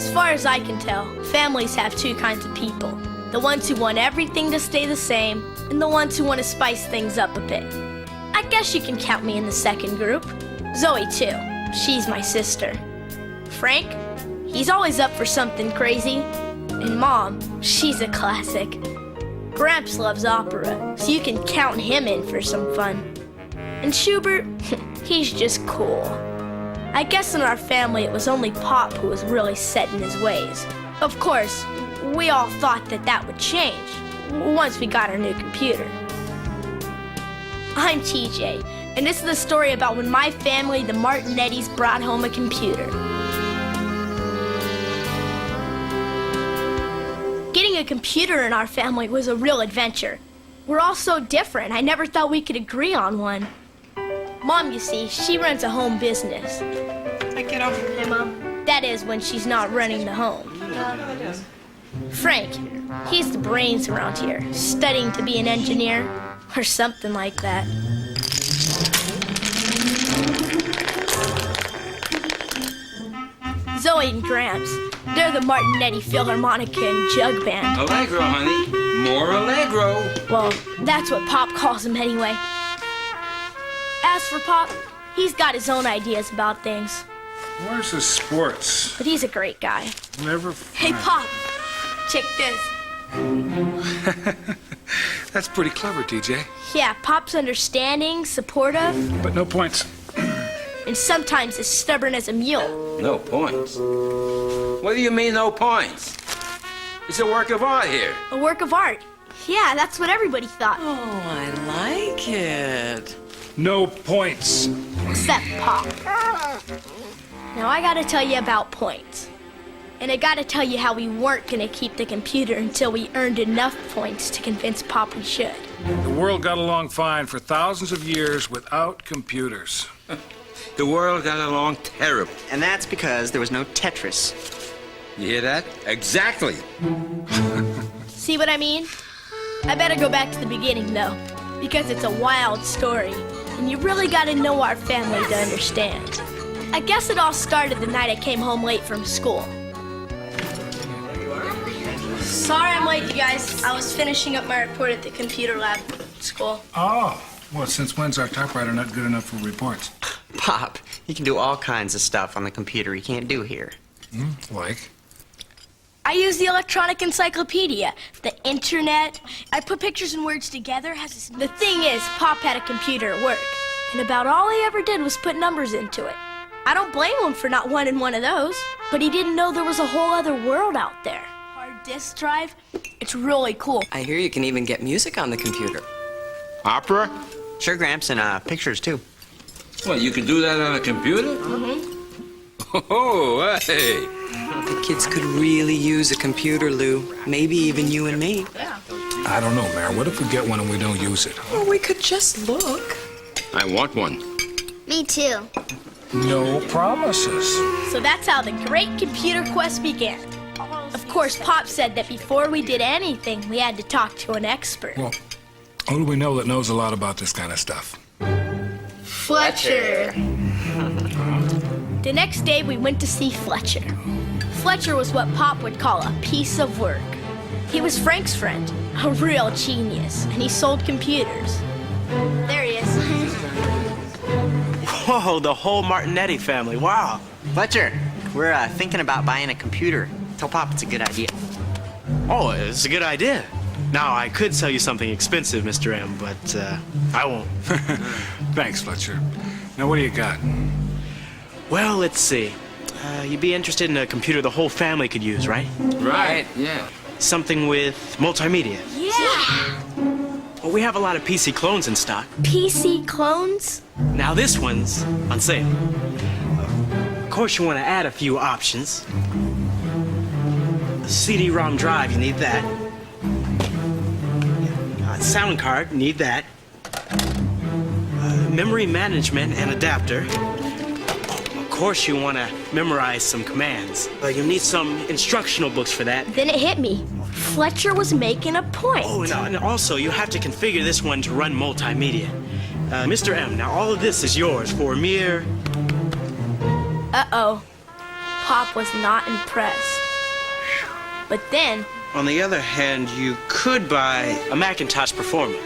As far as I can tell, families have two kinds of people. The ones who want everything to stay the same, and the ones who want to spice things up a bit. I guess you can count me in the second group. Zoe, too. She's my sister. Frank? He's always up for something crazy. And Mom, she's a classic. Gramps loves opera, so you can count him in for some fun. And Schubert, he's just cool. I guess in our family it was only Pop who was really set in his ways. Of course, we all thought that that would change once we got our new computer. I'm TJ, and this is the story about when my family, the Martinettis, brought home a computer. Getting a computer in our family was a real adventure. We're all so different, I never thought we could agree on one. Mom, you see, she runs a home business. Hey, kiddo. Hey, Mom. That is when she's not running the home. Frank, he's the brains around here, studying to be an engineer or something like that. Zoe and Gramps, they're the Martinetti Philharmonica and Jug Band. Allegro, honey. More Allegro. Well, that's what Pop calls them anyway. As for Pop, he's got his own ideas about things. Where's the sports? But he's a great guy. Never. Hey, Pop, check this. That's pretty clever, TJ. Yeah, Pop's understanding, supportive, But no points. and sometimes as stubborn as a mule. No points. What do you mean, no points? It's a work of art here. A work of art. Yeah, that's what everybody thought, Oh, I like it. No points. except Pop. Now I gotta tell you about points. And I gotta tell you how we weren't gonna keep the computer until we earned enough points to convince Pop we should. The world got along fine for thousands of years without computers. The world got along terrible. And that's because there was no Tetris. You hear that? Exactly. See what I mean? I better go back to the beginning, though, because it's a wild story, and you really gotta know our family to understand. I guess it all started the night I came home late from school. Sorry I'm late, you guys. I was finishing up my report at the computer lab at school. Oh, well, since when's our typewriter not good enough for reports? Pop, you can do all kinds of stuff on the computer you can't do here. Like? I use the electronic encyclopedia, the internet. I put pictures and words together. The thing is, Pop had a computer at work, and about all he ever did was put numbers into it. I don't blame him for not wanting one of those, but he didn't know there was a whole other world out there. Hard disk drive, it's really cool. I hear you can even get music on the computer. Opera? Sure, Gramps, and pictures, too. Well, you can do that on a computer? Oh, hey. The kids could really use a computer, Lou. Maybe even you and me. I don't know, Mary. What if we get one and we don't use it? Well, we could just look. I want one. Me too. No promises. So that's how the great computer quest began. Of course, Pop said that before we did anything, we had to talk to an expert. Well, who do we know that knows a lot about this kind of stuff? Fletcher. The next day, we went to see Fletcher. Fletcher was what Pop would call a piece of work. He was Frank's friend, a real genius, and he sold computers. There he is. Whoa, the whole Martinetti family, wow. Fletcher, we're thinking about buying a computer. Tell Pop it's a good idea. Oh, it's a good idea. Now, I could sell you something expensive, Mr. M, but I won't. Thanks, Fletcher. Now, what do you got? Well, let's see. You'd be interested in a computer the whole family could use, right? Right, yeah. Something with multimedia. Yeah. Well, we have a lot of PC clones in stock. PC clones? Now, this one's on sale. Of course, you want to add a few options. A CD-ROM drive, you need that. Sound card, need that. Memory management and adapter. Of course, you want to memorize some commands. You'll need some instructional books for that. Then it hit me. Fletcher was making a point. Oh, and also, you have to configure this one to run multimedia. Mr. M, now all of this is yours for a mere... Uh-oh. Pop was not impressed. But then, On the other hand, you could buy a Macintosh Performer.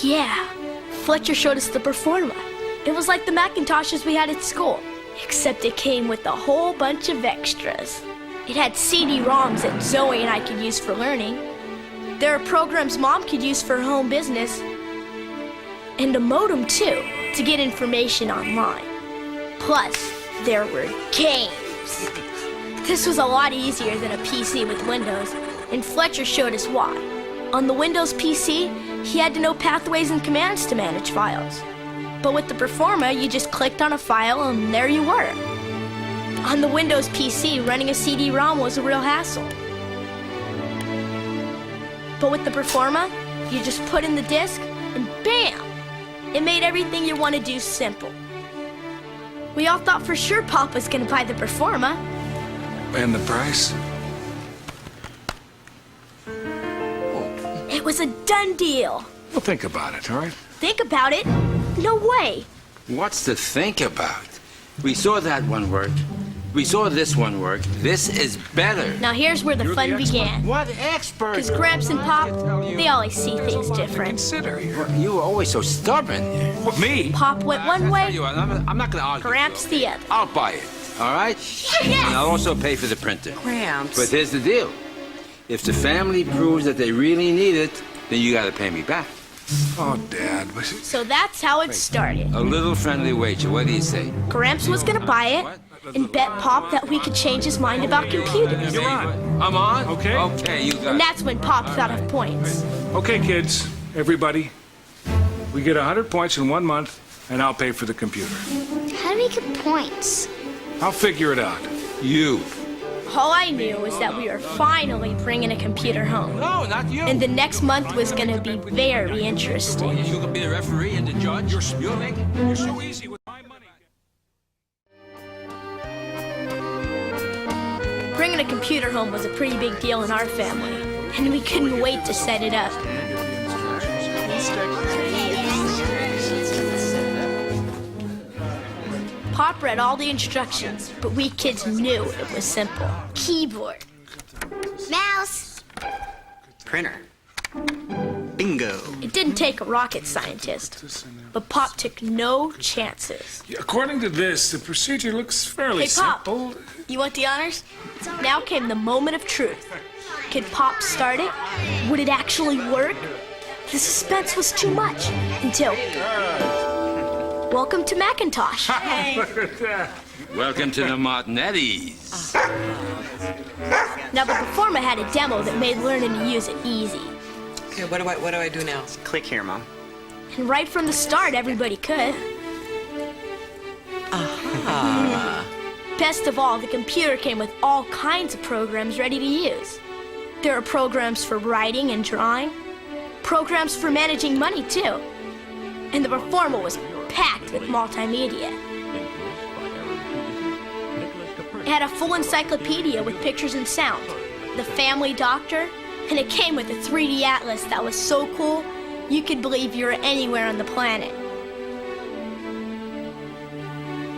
yeah, Fletcher showed us the Performa. It was like the Macintoshes we had at school, except it came with a whole bunch of extras. It had CD-ROMs that Zoe and I could use for learning. There are programs Mom could use for her home business. And a modem, too, to get information online. Plus, there were games. This was a lot easier than a PC with Windows, and Fletcher showed us why. On the Windows PC, he had to know pathways and commands to manage files. But with the Performa, you just clicked on a file and there you were. On the Windows PC, running a CD-ROM was a real hassle. But with the Performa, you just put in the disk and bam! It made everything you want to do simple. We all thought for sure Pop was going to buy the Performa. And the price? It was a done deal. Well, think about it, all right? Think about it? No way. What's to think about? We saw that one work. We saw this one work. This is better. Now here's where the fun began. What expert? Because Gramps and Pop, they always see things different. Consider here. You were always so stubborn. What, me? Pop went one I'll way, tell you what, I'm not going to argue. Gramps the other. I'll buy it, all right? And I'll also pay for the printer. Gramps. But here's the deal. If the family proves that they really need it, then you got to pay me back. Oh, Dad. So that's how it started. A little friendly wager. What do you say? Gramps was gonna buy it and bet Pop that we could change his mind about computers. You're on. I'm on? Okay. Okay, you got And it. that's when Pop thought of points. Okay, kids, everybody. We get 100 points in 1 month, and I'll pay for the computer. How do we get points? I'll figure it out. You. All I knew was that we were finally bringing a computer home. No, not you. And the next month was gonna be very interesting. You can be the referee and the judge. You'll make it. You're so easy with my money. Bringing a computer home was a pretty big deal in our family, and we couldn't wait to set it up. Pop read all the instructions, but we kids knew it was simple. Keyboard, Mouse. Printer. Bingo. it didn't take a rocket scientist, but Pop took no chances. According to this, the procedure looks fairly Hey, Pop. simple. You want the honors? Now came the moment of truth. Could Pop start it? Would it actually work? The suspense was too much until... Welcome to Macintosh. Welcome to the Martinettis. Now the Performa had a demo that made learning to use it easy. Okay, what do I do now? Click here, Mom. And right from the start, everybody could. Best of all, the computer came with all kinds of programs ready to use. There are programs for writing and drawing, programs for managing money too. And the Performa was packed with multimedia. It had a full encyclopedia with pictures and sound, the Family Doctor, and it came with a 3D atlas that was so cool, you could believe you were anywhere on the planet.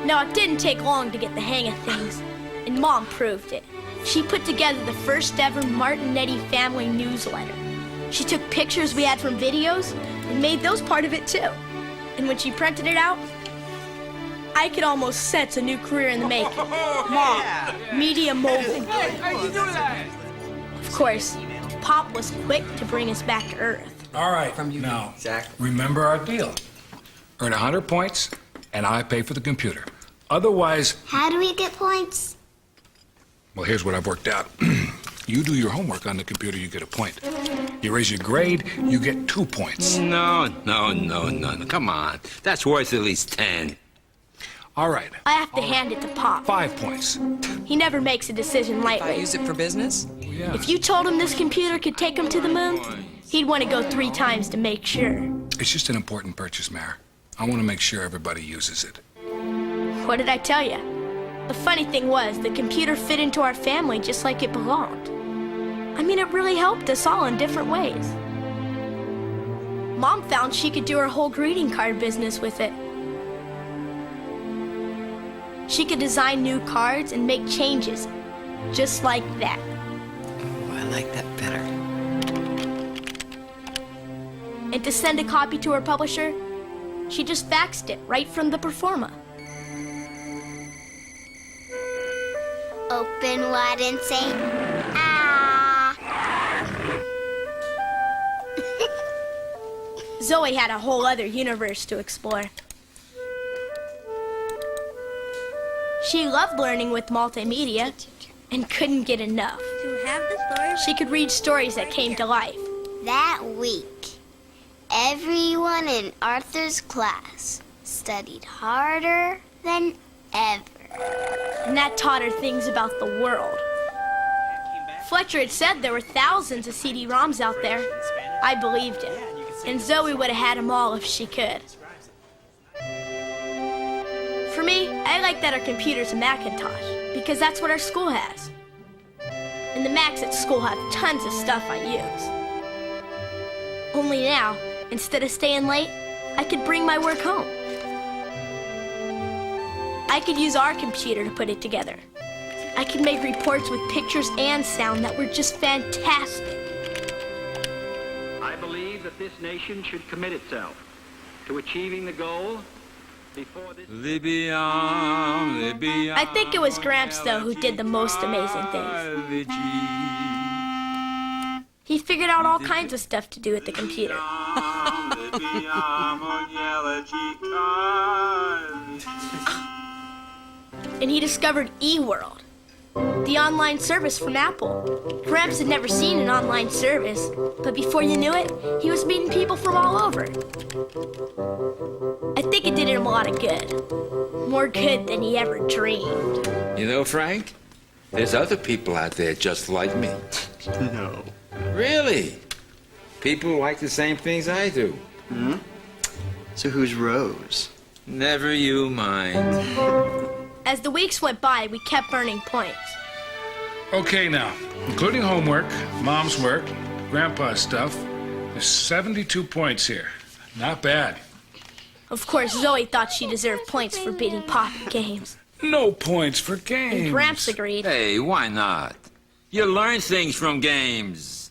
Now, it didn't take long to get the hang of things, and Mom proved it. She put together the first ever Martinetti family newsletter. She took pictures we had from videos and made those part of it too. And when she printed it out, I could almost sense a new career in the making. Mom, media mogul. Of course, Pop was quick to bring us back to Earth. All right, From you, now, Zach. remember our deal. Earn 100 points, and I pay for the computer. Otherwise, How do we get points? well, here's what I've worked out. You do your homework on the computer, you get a point. You raise your grade, you get 2 points. No. Come on. That's worth at least 10. All right, I have to hand it to Pop. 5 points. He never makes a decision If I lightly. use it for business? Yeah. If you told him this computer could take him to the moon, he'd want to go 3 times to make sure. It's just an important purchase, Mayor. I want to make sure everybody uses it. What did I tell you? The funny thing was, the computer fit into our family just like it belonged. I mean, it really helped us all in different ways. Mom found she could do her whole greeting card business with it. She could design new cards and make changes, just like that. like that better. And to send a copy to her publisher, she just faxed it right from the Performa. Open wide and say, ah. Zoe had a whole other universe to explore. She loved learning with multimedia and couldn't get enough. She could read stories that came to life. That week, everyone in Arthur's class studied harder than ever. And that taught her things about the world. Fletcher had said there were thousands of CD-ROMs out there. I believed him. And Zoe would have had them all if she could. For me, I like that our computer's a Macintosh, because that's what our school has. And the Macs at school have tons of stuff I use. Only now, instead of staying late, I could bring my work home. I could use our computer to put it together. I could make reports with pictures and sound that were just fantastic. I believe that this nation should commit itself to achieving the goal before this... I think it was Gramps, though, who did the most amazing things. He figured out all kinds of stuff to do with the computer. And he discovered eWorld, the online service from Apple. Gramps had never seen an online service, but before you knew it, he was meeting people from all over. I think it did him a lot of good. More good than he ever dreamed. You know, Frank, there's other people out there just like me. No. Really? People who like the same things I do. Hmm? So who's Rose? Never you mind. As the weeks went by, we kept earning points. Okay, now, including homework, Mom's work, Grandpa's stuff, there's 72 points here. Not bad. Of course, Zoe thought she deserved points for beating Pop at games. No points for games. And Gramps agreed. Hey, why not? You learn things from games.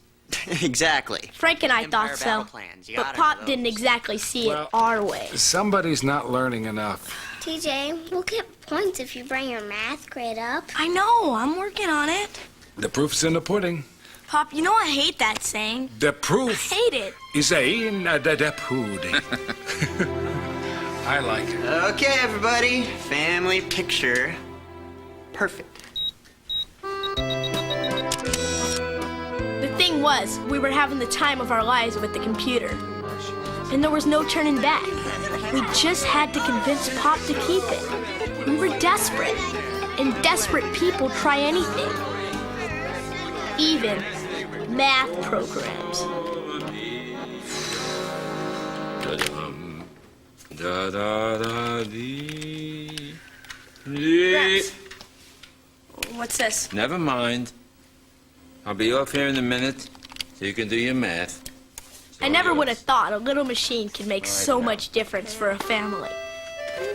Exactly. Frank and I Empire thought so, battle plans, you but gotta Pop know didn't those. exactly see Well- it our way. Somebody's not learning enough. TJ, we'll get points if you bring your math grade up. I know, I'm working on it. The proof's in the pudding. Pop, you know I hate that saying. The proof Hate it. is in the pudding. I like it. Okay, everybody. Family picture. Perfect. The thing was, we were having the time of our lives with the computer. And there was no turning back. We just had to convince Pop to keep it. We were desperate. And desperate people try anything. Even math programs. Gramps. What's this? Never mind. I'll be off here in a minute so you can do your math. I never would have thought a little machine could make so much difference for a family.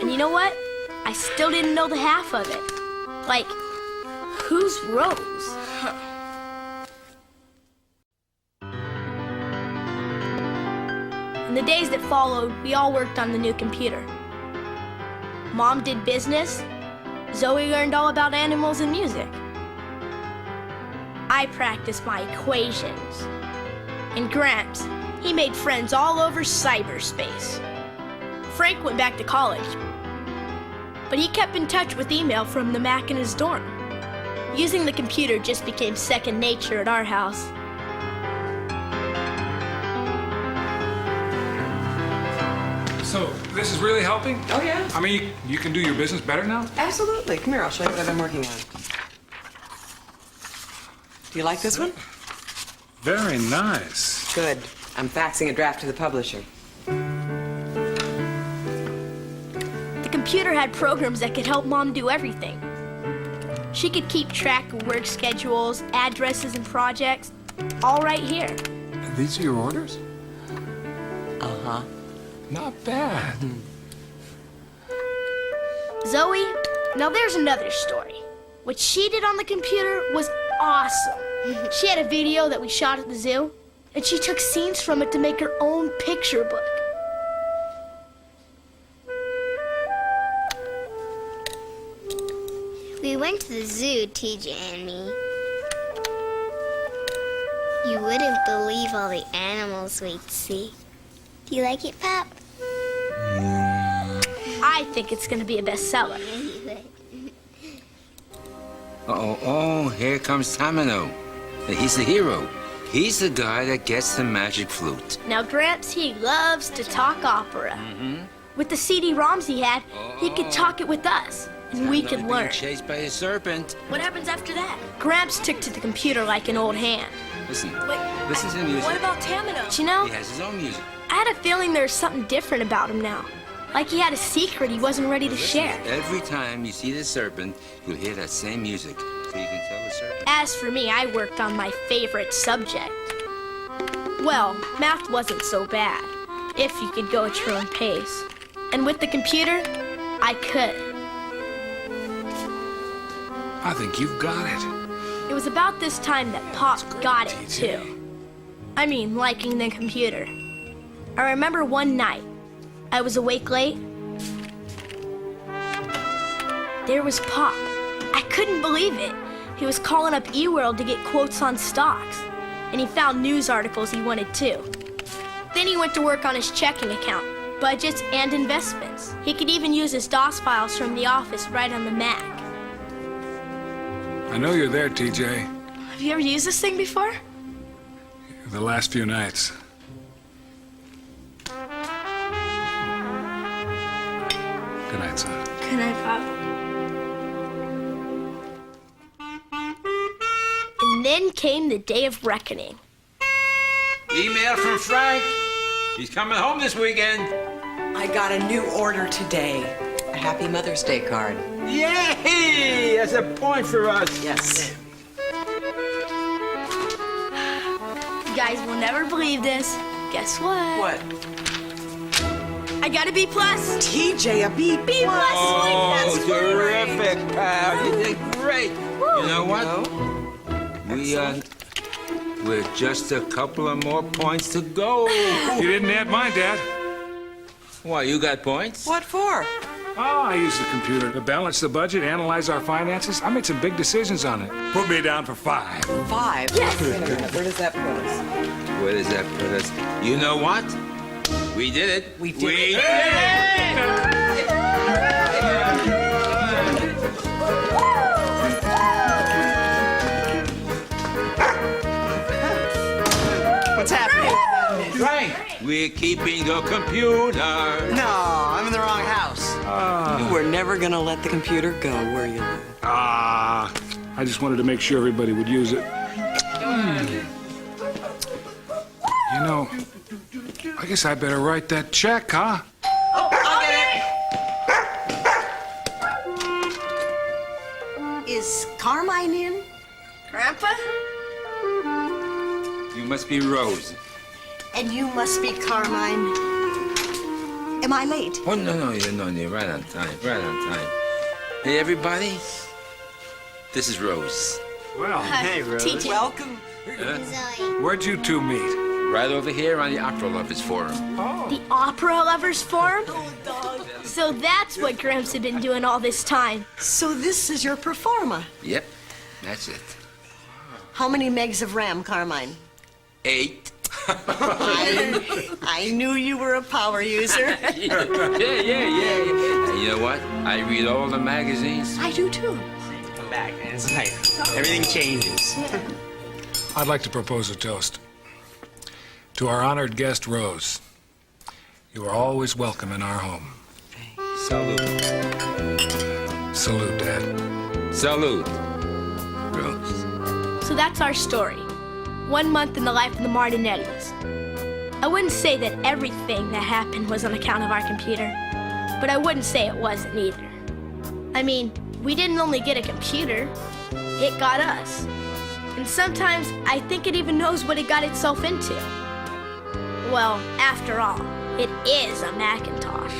And you know what? I still didn't know the half of it. Like, who's Rose? In the days that followed, we all worked on the new computer. Mom did business. Zoe learned all about animals and music. I practiced my equations. And Gramps, he made friends all over cyberspace. Frank went back to college, but he kept in touch with email from the Mac in his dorm. Using the computer just became second nature at our house. So, this is really helping? Oh, yeah. I mean, you can do your business better now? Absolutely. Come here, I'll show you what I've been working on. Do you like this one? Very nice. Good. I'm faxing a draft to the publisher. The computer had programs that could help Mom do everything. She could keep track of work schedules, addresses, and projects, all right here. These are your orders? Uh-huh. Not bad. Zoe, now there's another story. What she did on the computer was awesome. She had a video that we shot at the zoo, and she took scenes from it to make her own picture book. We went to the zoo, TJ and me. You wouldn't believe all the animals we'd see. Do you like it, Pop? I think it's going to be a bestseller. Oh, here comes Tamino. He's the hero. He's the guy that gets the magic flute. Now, Gramps, he loves to talk opera. With the CD-ROMs he had, he could talk it with us, and we could learn. Being chased by a serpent. What happens after that? Gramps took to the computer like an old hand. Listen, Wait, listen to the music. What about Tamino? You know, He has his own music. I had a feeling there was something different about him now. Like he had a secret he wasn't ready to Listen, share. Every time you see the serpent, you'll hear that same music, so you can tell the serpent. As for me, I worked on my favorite subject. Well, math wasn't so bad, if you could go at your own pace. And with the computer, I could. I think you've got it. It was about this time that Pop got it, too. I mean, liking the computer. I remember one night, I was awake late. There was Pop. I couldn't believe it. He was calling up eWorld to get quotes on stocks. And he found news articles he wanted too. Then he went to work on his checking account, budgets and investments. He could even use his DOS files from the office right on the Mac. I know you're there, TJ. Have you ever used this thing before? The last few nights. Good night, son. Good night, Pop. And then came the day of reckoning. Email from Frank. He's coming home this weekend. I got a new order today. A Happy Mother's Day card. Yay! That's a point for us. Yes. You guys will never believe this. Guess what? What? I got a B+. TJ, a B+. B+. Oh, terrific, pal. You did great. You know what? We're just a couple of more points to go. You didn't add mine, Dad. Why, you got points? What for? Oh, I used the computer to balance the budget, analyze our finances. I made some big decisions on it. Put me down for 5. 5? Yes. Wait a minute. Where does that put us? Where does that put us? You know what? We did it. We did it. What's happening? Frank, we're keeping the computer. No, I'm in the wrong house. You were never gonna let the computer go, were you? I just wanted to make sure everybody would use it. You know, I guess I better write that check, huh? Oh, I'll get it. Is Carmine in? Grandpa? You must be Rose. And you must be Carmine. Am I late? Oh, no, you're right on time, right on time. Hey, everybody, this is Rose. Well, Hey, Rose. TJ. Welcome. Zoe. where'd you two meet? Right over here on the Opera Lovers Forum. The Opera Lovers Forum? So that's what Gramps had been doing all this time. So this is your performa. Yep, that's it. How many megs of RAM, Carmine? 8. I knew you were a power user. Yeah. And you know what? I read all the magazines. I do too. Come back, and it's like everything changes. I'd like to propose a toast. To our honored guest, Rose. You are always welcome in our home. Salute. Salute, Dad. Salute, Rose. So that's our story. 1 month in the life of the Martinettis. I wouldn't say that everything that happened was on account of our computer, but I wouldn't say it wasn't either. I mean, we didn't only get a computer, it got us. And sometimes I think it even knows what it got itself into. Well, after all, it is a Macintosh.